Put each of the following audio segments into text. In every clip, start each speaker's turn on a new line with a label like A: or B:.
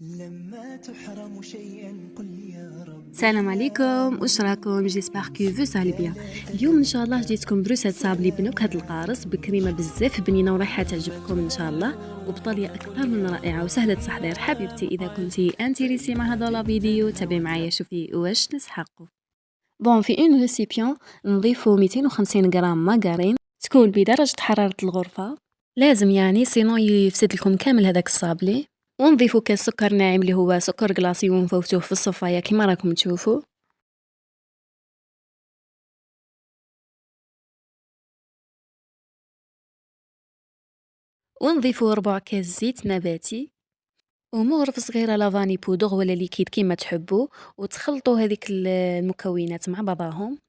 A: لما تحرم شيئا قل يا رب
B: السلام عليكم، واش راكم؟ جيسبر كو فو سالي بيان. اليوم ان شاء الله جيتكم بروسيت صابلي بنكهه القارص بكريمه بزاف بنينه وريحه تعجبكم ان شاء الله، وبطريقه اكثر من رائعه وسهله التحضير. حبيبتي اذا كنتي انتريسي مع هذا لا فيديو تابعي معايا شوفي واش نسحقوا. بون في اون ريسيبيون نضيفو 250 غرام ماغارين تكون بدرجه حراره الغرفه، لازم يعني سينو يفسد لكم كامل هذاك الصابلي. ونضيفو كاس سكر ناعم اللي هو سكر كلاصي ونفوتوه في الصفايه كيما راكم تشوفوا. ونضيفو ربع كاس زيت نباتي ومغرفة صغيرة لافاني بودغ ولا ليكيد كيما تحبوا، وتخلطوا هذيك المكونات مع بعضاهم.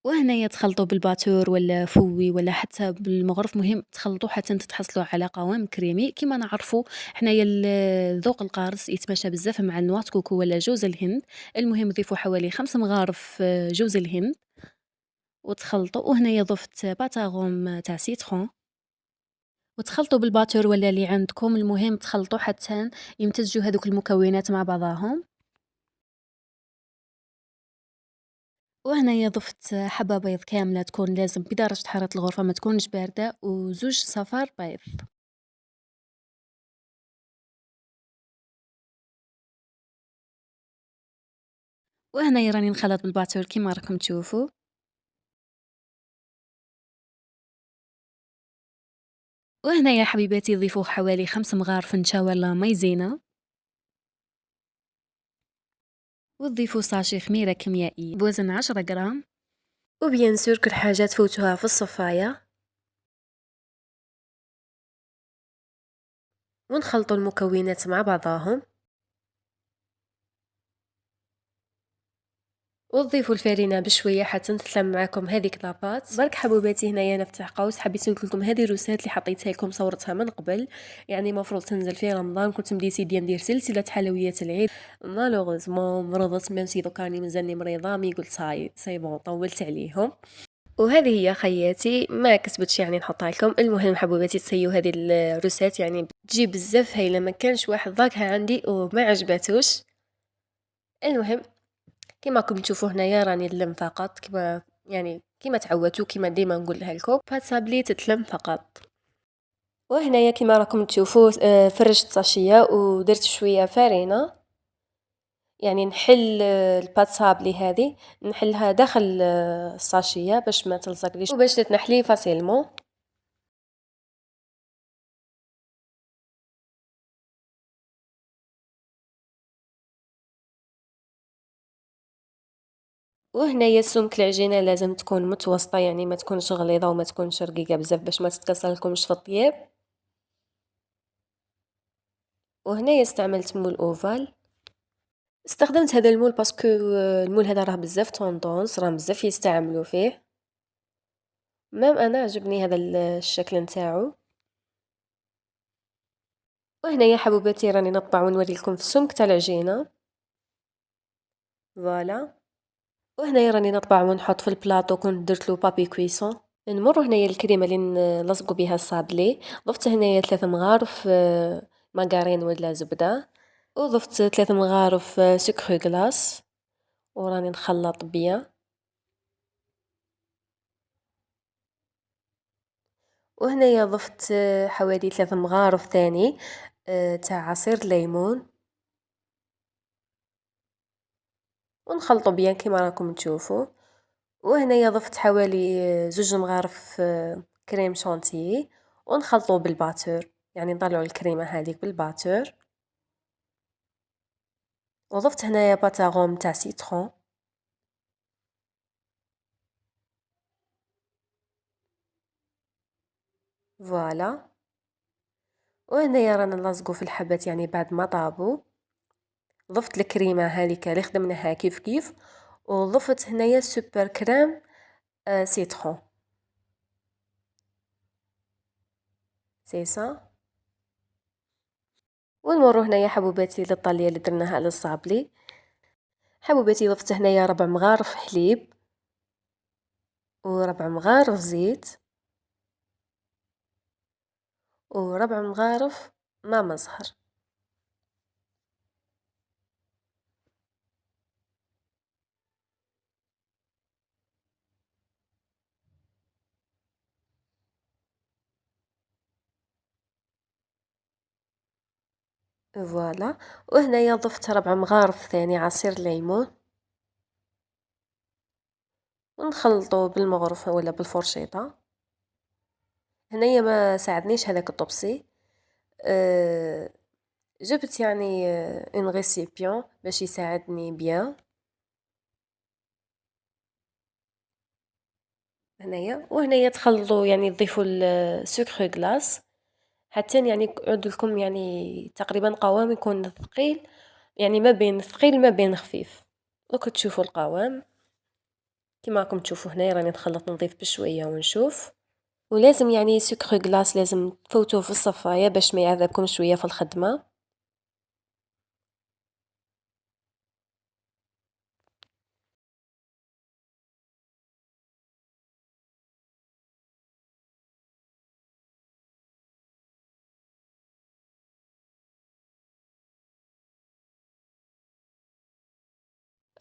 B: وهنايا تخلطوا بالباتور ولا فوي ولا حتى بالمغرف، مهم تخلطوا حتى تحصلوا على قوام كريمي. كيما نعرفوا حنايا الذوق القارص يتماشى بزاف مع النوات كوكو ولا جوز الهند. المهم ضيفوا حوالي 5 مغارف جوز الهند وتخلطوا. وهنايا ضفت باتاغوم تاع سيترون وتخلطوا بالباتور ولا اللي عندكم. المهم تخلطوا حتى يمتزجوا هذوك المكونات مع بعضاهم. وهنايا ضفت حبة بيض كاملة تكون لازم بدرجة حرارة الغرفة ما تكونش باردة، وزوج صفار بيض. وهنايا راني نخلط بالباتور كيما راكم تشوفوا. وهنايا حبيباتي ضيفوا حوالي 5 مغارف نشا ولا مايزينا، وتضيفوا ساشي خميرة كيميائية بوزن 10 غرام. وبيان سور كل حاجة تفوتوها في الصفاية. ونخلطوا المكونات مع بعضاهم. وتضيفوا الفارينة بشويه حتى تتلم معاكم هذيك لاباط. برك حبوباتي هنايا نفتح قوس، حبيت نقول لكم هذه الروسات اللي حطيتها لكم صورتها من قبل، يعني مفروض تنزل في رمضان. كنت مديسيديه ندير سلسله حلويات العيد، مالوغوزمون مرضت ميمسي دوكا راني مازالني مريضه، مي قلت ساي بون طولت عليهم. وهذه هي خياتي ما كسبتش يعني نحطها لكم. المهم حبوباتي تسيو هذه الروسات يعني تجي بزاف هايله، ما كانش واحد ضاقها عندي وما عجباتوش. المهم كيما راكم تشوفوا هنايا راني نلم فقط كيما يعني كيما تعودتوا، كيما ديما نقولها لكم بهاد صابلي تتلم فقط. وهنايا كيما راكم تشوفوا فرشت ساشيه ودرت شويه فرينه، يعني نحل البات صابلي هذه نحلها داخل الساشيه باش ما تلصقليش وباش تتنحلي فاسيلمون. وهنايا سمك العجينه لازم تكون متوسطه، يعني ما تكونش غليظه وما تكونش رقيقه بزاف باش ما تتكسر لكمش في الطياب. وهنايا استعملت مول اوفال. استخدمت هذا المول باسكو المول هذا راه بزاف طوندونس، راه بزاف يستعملوا فيه. مام انا عجبني هذا الشكل نتاعو. وهنايا حبوباتي راني نطبع ونوري لكم في السمك تاع العجينه. فوالا. وهنايا راني نطبع ونحط في البلاطو، كنت درت له بابي كويسون. نمر هنايا الكريمه اللي نلصقوا بها الصابلي. ضفت هنايا 3 مغارف ماغارين ولا زبده، وضفت 3 مغارف سكر غلاس، وراني نخلط بيا. وهنايا ضفت حوالي 3 مغارف ثاني تاع عصير ليمون، ونخلطو بيان كيما راكم تشوفوا. وهنايا ضفت حوالي 2 مغارف كريم شانتيي، ونخلطو بالباتور، يعني نطلعو الكريمه هذيك بالباتور. وضفت هنايا باتاغوم تاع سيترون. فوالا. وهنايا رانا نلصقو في الحبات يعني بعد ما طابو. ضفت الكريمه هذيك اللي خدمناها كيف كيف، وضفت هنايا سوبر كريم سيترون. سي سا. ونمرو هنايا حبوباتي للطالية اللي درناها على الصابلي. حبوباتي ضفت هنايا 4 مغارف حليب و4 مغارف زيت، وربع مغارف ماء مزهر. فوالا. وهنايا ضفت ربع مغارف ثاني عصير ليمون، ونخلطو بالمغرف ولا بالفرشيطة. هنايا ما ساعدنيش هذاك الطبسي. أه جبت يعني اون ريسيبيون باش يساعدني بيان هنايا. وهنايا تخلطوا يعني تضيفوا السكر غلاس حتى يعني يقعد لكم يعني تقريبا قوام يكون ثقيل، يعني ما بين ثقيل ما بين خفيف. دوك تشوفوا القوام كيما راكم تشوفوا هنايا، راني نخلط نضيف بشويه ونشوف. ولازم يعني سكر غلاس لازم تفوتوه في الصفايه باش ما يعذبكم شويه في الخدمه.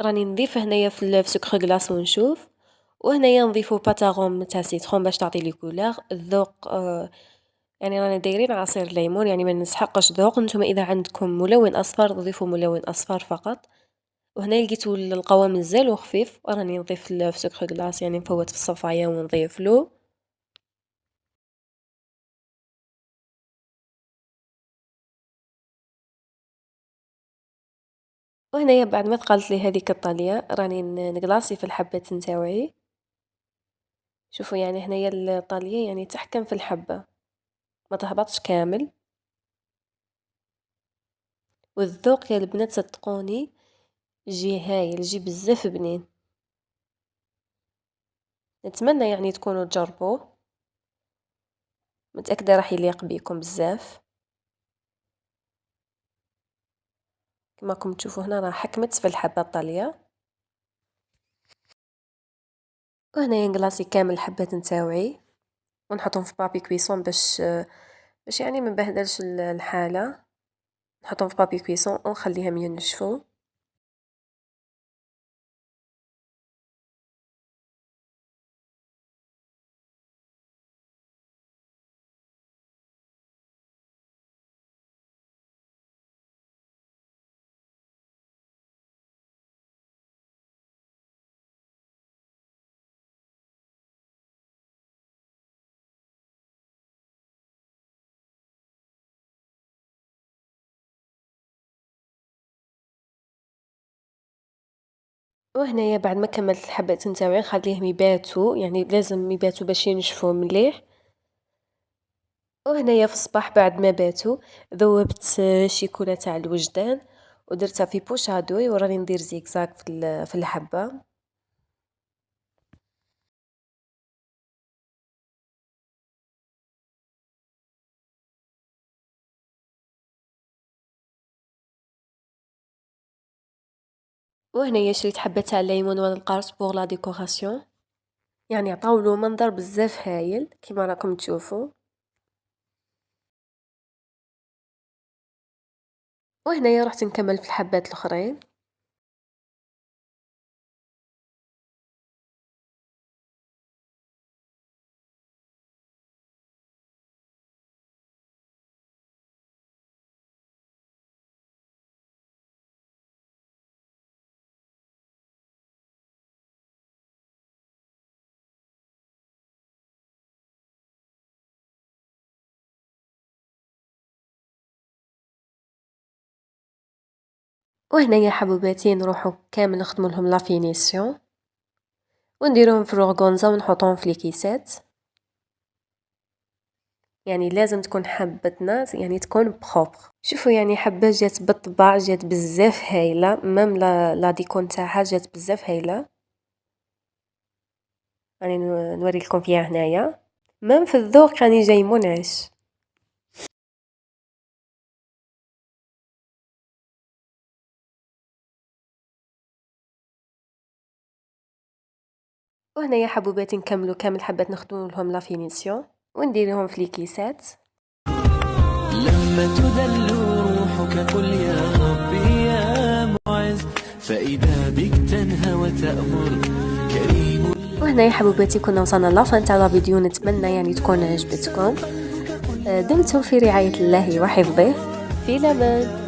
B: راني نضيف هنايا في سكر غلاس ونشوف. وهنايا نضيفو باتاغون تاع سيترون باش تعطي لي كولور الذوق. يعني رانا دايرين عصير ليمون، يعني ما نسحقش ذوق. نتوما اذا عندكم ملون اصفر ضيفوا ملون اصفر فقط. وهنا لقيتو القوام مزال وخفيف، راني نضيف في سكر غلاس يعني نفوت في الصفايه ونضيف له. وهنايا بعد ما ثقلت لي هذيك الطاليه راني نقلاصي في الحبات نتاوعي. شوفوا يعني هنايا الطاليه يعني تحكم في الحبه، ما تهبطش كامل. والذوق يا البنات صدقوني يجي هايل، يجي بزاف بنين. نتمنى يعني تكونوا تجربوه، متأكدة راح يليق بيكم بزاف. كما راكم تشوفوا هنا راه حكمت في الحبة الطالية. وهنايا نقلاصي كامل الحبات نتاوعي ونحطهم في بابي كويسون باش يعني ما نبهدلش الحالة. نحطهم في بابي كويسون ونخليهم ينشفوا. وهنايا بعد ما كملت الحبات نتاوعي نخليهم يباتوا، يعني لازم يباتوا باش ينشفوا مليح. وهنايا في الصباح بعد ما باتوا ذوبت شيكولا تاع الوجدان ودرتها في بوشادوي وراني ندير زيكزاك في الحبة. وهنايا شريت حبة تاع الليمون ولا القرص بوغ لا ديكوراسيون، يعني عطاولو منظر بزاف هايل كيما راكم تشوفوا. وهنايا رحت نكمل في الحبات الاخرين. وهنايا حبوباتي نروحو كامل نخدمو لهم لا فينيسيون ونديروهم في الروغونزا ونحطوهم في ليكيسات. يعني لازم تكون حبتنا يعني تكون بخوبغ. شوفوا يعني حبة جات بالطباع جات بزاف هايلة، مام لا ديكون تاعها جات بزاف هايلة. راني نوري لكم فيها هنايا، مام في الذوق راني جاي منعش. وهنايا حبوبات نكملو كامل حبات نخدمو لهم لا فينيسيون ونديرهم في ليكيسات.
A: ثم تذل روحك قل يا ربي يا معز، فإذا بك تنهى وتأمر كريم.
B: وهنا يا حبوباتي كنا وصلنا لافان تاع لا فيديو، نتمنى يعني تكون عجبتكم. دمتم في رعاية الله وحفظه، في الأمان.